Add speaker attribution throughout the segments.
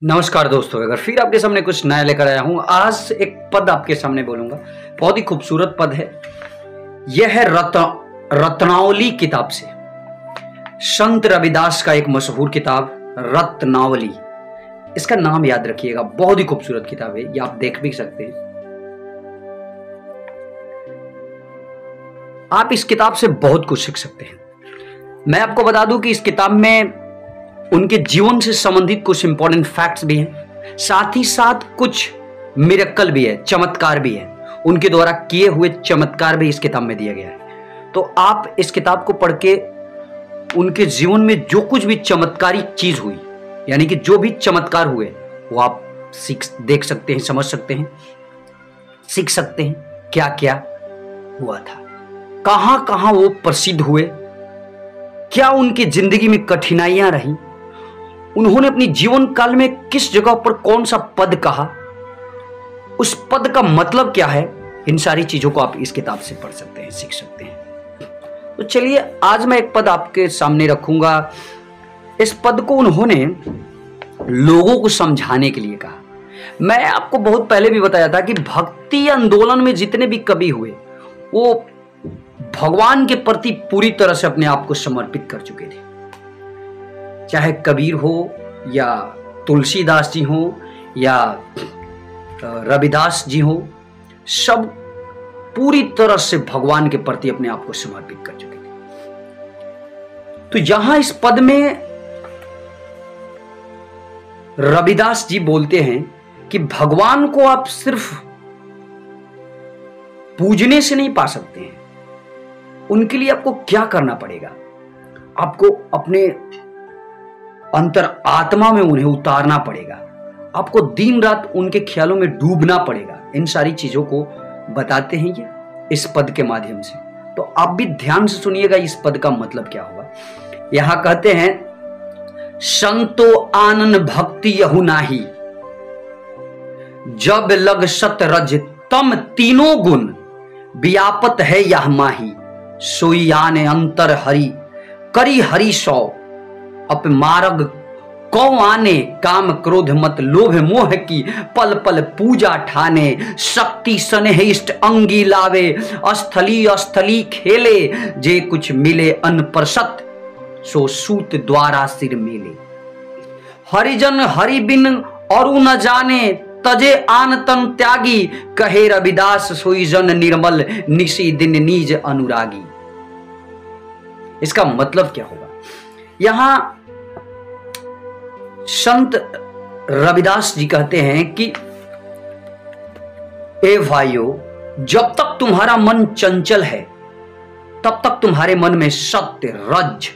Speaker 1: नमस्कार दोस्तों, अगर फिर आपके सामने कुछ नया लेकर आया हूं। आज एक पद आपके सामने बोलूंगा, बहुत ही खूबसूरत पद है। यह है रत्नावली किताब से, संत रविदास का एक मशहूर किताब रत्नावली। इसका नाम याद रखिएगा, बहुत ही खूबसूरत किताब है, ये आप देख भी सकते हैं। आप इस किताब से बहुत कुछ सीख सकते हैं। मैं आपको बता दूं कि इस किताब में उनके जीवन से संबंधित कुछ इंपॉर्टेंट फैक्ट्स भी हैं, साथ ही साथ कुछ मिरेकल भी है, चमत्कार भी है। उनके द्वारा किए हुए चमत्कार भी इस किताब में दिया गया है। तो आप इस किताब को पढ़ के उनके जीवन में जो कुछ भी चमत्कारी चीज हुई, यानी कि जो भी चमत्कार हुए, वो आप देख सकते हैं, समझ सकते हैं, सीख सकते हैं क्या क्या हुआ था, कहां कहां वो प्रसिद्ध हुए, क्या उनकी जिंदगी में कठिनाइयां रही, उन्होंने अपनी जीवन काल में किस जगह पर कौन सा पद कहा, उस पद का मतलब क्या है। इन सारी चीजों को आप इस किताब से पढ़ सकते हैं, सीख सकते हैं। तो चलिए, आज मैं एक पद आपके सामने रखूंगा। इस पद को उन्होंने लोगों को समझाने के लिए कहा। मैं आपको बहुत पहले भी बताया था कि भक्ति आंदोलन में जितने भी कवि हुए, वो भगवान के प्रति पूरी तरह से अपने आप को समर्पित कर चुके थे। चाहे कबीर हो या तुलसीदास जी हो या रविदास जी हो, सब पूरी तरह से भगवान के प्रति अपने आप को समर्पित कर चुके थे। तो यहां इस पद में रविदास जी बोलते हैं कि भगवान को आप सिर्फ पूजने से नहीं पा सकते हैं, उनके लिए आपको क्या करना पड़ेगा, आपको अपने अंतर आत्मा में उन्हें उतारना पड़ेगा, आपको दिन रात उनके ख्यालों में डूबना पड़ेगा। इन सारी चीजों को बताते हैं ये इस पद के माध्यम से। तो आप भी ध्यान से सुनिएगा इस पद का मतलब क्या होगा। यहां कहते हैं, संतो आनन भक्ति यहु नाही, जब लग सत रज तम तीनों गुण, व्यापत है यह माही, सोई आने अंतर हरि करी हरि सौ, अपमार्ग कौ आने, काम क्रोध मत लोभ मोह की, पल पल पूजा ठाने, शक्ति स्नेह इष्ट अंगी लावे, स्थली अस्थली खेले, जे कुछ मिले अनप्रसत, सो सूत द्वारा सिर मेले। हरिजन हरि बिन और न जाने, तजे आन तन त्यागी, कहे रविदास सोई जन निर्मल, निशी दिन नीज अनुरागी। इसका मतलब क्या होगा? यहां संत रविदास जी कहते हैं कि ए भाइयों, जब तक तुम्हारा मन चंचल है, तब तक तुम्हारे मन में सत्य रज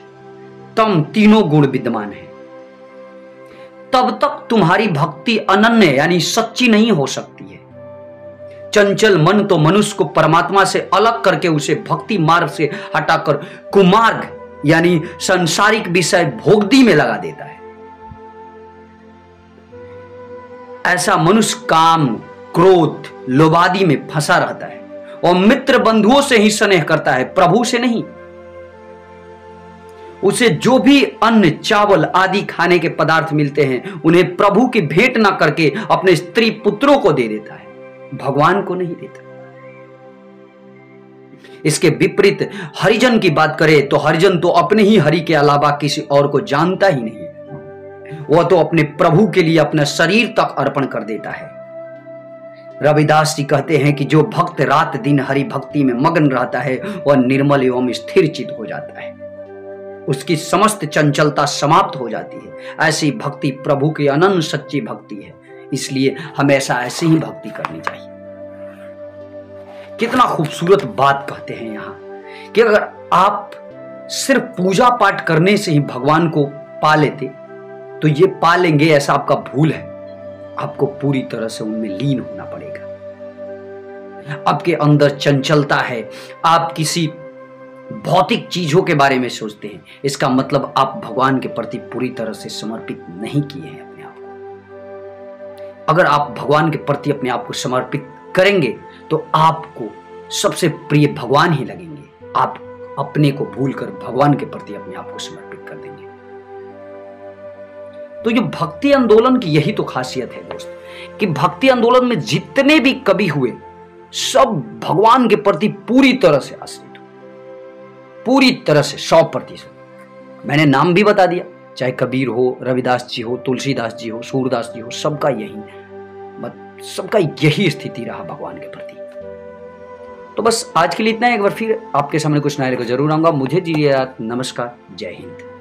Speaker 1: तम तीनों गुण विद्यमान है, तब तक तुम्हारी भक्ति अनन्य यानी सच्ची नहीं हो सकती है। चंचल मन तो मनुष्य को परमात्मा से अलग करके उसे भक्ति मार्ग से हटाकर कुमार्ग यानी सांसारिक विषय भोगदी में लगा देता है। ऐसा मनुष्य काम क्रोध लोभादि में फंसा रहता है और मित्र बंधुओं से ही स्नेह करता है, प्रभु से नहीं। उसे जो भी अन्न चावल आदि खाने के पदार्थ मिलते हैं, उन्हें प्रभु की भेंट ना करके अपने स्त्री पुत्रों को दे देता है, भगवान को नहीं देता। इसके विपरीत हरिजन की बात करें तो हरिजन तो अपने ही हरि के अलावा किसी और को जानता ही नहीं, वह तो अपने प्रभु के लिए अपना शरीर तक अर्पण कर देता है। रविदास जी कहते हैं कि जो भक्त रात दिन हरि भक्ति में मग्न रहता है, वह निर्मल एवं स्थिर चित्त हो जाता है, उसकी समस्त चंचलता समाप्त हो जाती है। ऐसी भक्ति प्रभु की अनंत सच्ची भक्ति है, इसलिए हमेशा ऐसी ही भक्ति करनी चाहिए। कितना खूबसूरत बात कहते हैं यहां कि अगर आप सिर्फ पूजा पाठ करने से ही भगवान को पा लेते तो ये पा लेंगे ऐसा आपका भूल है। आपको पूरी तरह से उनमें लीन होना पड़ेगा। आपके अंदर चंचलता है, आप किसी भौतिक चीजों के बारे में सोचते हैं, इसका मतलब आप भगवान के प्रति पूरी तरह से समर्पित नहीं किए हैं अपने आप को। अगर आप भगवान के प्रति अपने आप को समर्पित करेंगे तो आपको सबसे प्रिय भगवान ही लगेंगे। आप अपने को भूलकर भगवान के प्रति अपने आप को समर्पित कर देंगे। तो ये भक्ति आंदोलन की यही तो खासियत है दोस्त, कि भक्ति आंदोलन में जितने भी कवि हुए सब भगवान के प्रति पूरी तरह से आश्रित हो, पूरी तरह से 100%। मैंने नाम भी बता दिया, चाहे कबीर हो, रविदास जी हो, तुलसीदास जी हो, सूरदास जी हो, सबका यही स्थिति रहा भगवान के प्रति। तो बस आज के लिए इतना है। एक बार फिर आपके सामने कुछ नया लेकर जरूर आऊंगा। मुझे दीजिए नमस्कार, जय हिंद।